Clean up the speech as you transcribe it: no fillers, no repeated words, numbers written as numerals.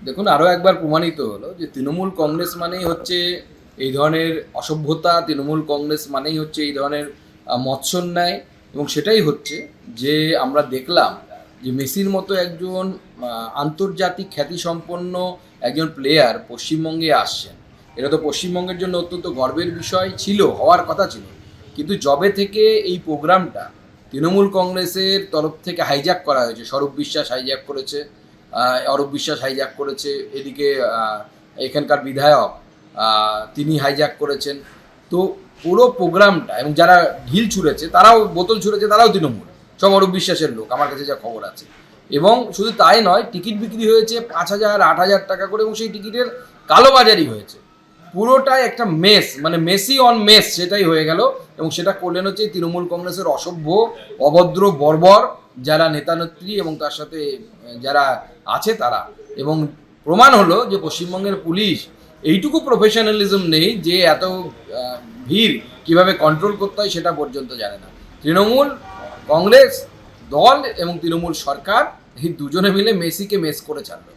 দেখুন, আরও একবার প্রমাণিত হলো যে তৃণমূল কংগ্রেস মানেই হচ্ছে এই ধরনের অসভ্যতা, তৃণমূল কংগ্রেস মানেই হচ্ছে এই ধরনের মৎসন্যায়। এবং সেটাই হচ্ছে যে আমরা দেখলাম যে মেসির মতো একজন আন্তর্জাতিক খ্যাতিসম্পন্ন একজন প্লেয়ার পশ্চিমবঙ্গে আসছেন। এটা তো পশ্চিমবঙ্গের জন্য অত্যন্ত গর্বের বিষয় ছিল, হওয়ার কথা ছিল। কিন্তু যবে থেকে এই প্রোগ্রামটা তৃণমূল কংগ্রেসের তরফ থেকে হাইজ্যাক করা হয়েছে, স্বরূপ বিশ্বাস হাইজ্যাক করেছে, অরূপ বিশ্বাস হাইজ্যাক করেছে, এদিকে এখানকার বিধায়ক তিনি হাইজ্যাক করেছেন। তো পুরো প্রোগ্রামটা, এবং যারা ঢিল ছুঁড়েছে তারাও, বোতল ছুঁড়েছে তারাও তৃণমূল, সব অরূপ বিশ্বাসের লোক, আমার কাছে যা খবর আছে। এবং শুধু তাই নয়, টিকিট বিক্রি হয়েছে 5,000 8,000 টাকা করে, এবং সেই টিকিটের কালোবাজারি হয়েছে। পুরোটাই একটা মেস, মানে মেসি অন মেস সেটাই হয়ে গেল। এবং সেটা করলেন হচ্ছে তৃণমূল কংগ্রেসের অসভ্য, অভদ্র, বর্বর যারা নেতানেত্রী এবং তার সাথে যারা আছে তারা। এবং প্রমাণ হলো যে পশ্চিমবঙ্গের পুলিশ এইটুকু প্রফেশনালিজম নেই যে এত ভিড় কিভাবে কন্ট্রোল করতে হয় সেটা পর্যন্ত জানে না। তৃণমূল কংগ্রেস দল এবং তৃণমূল সরকার এই দুজনে মিলে মেসিকে মেস করে ছাড়লো।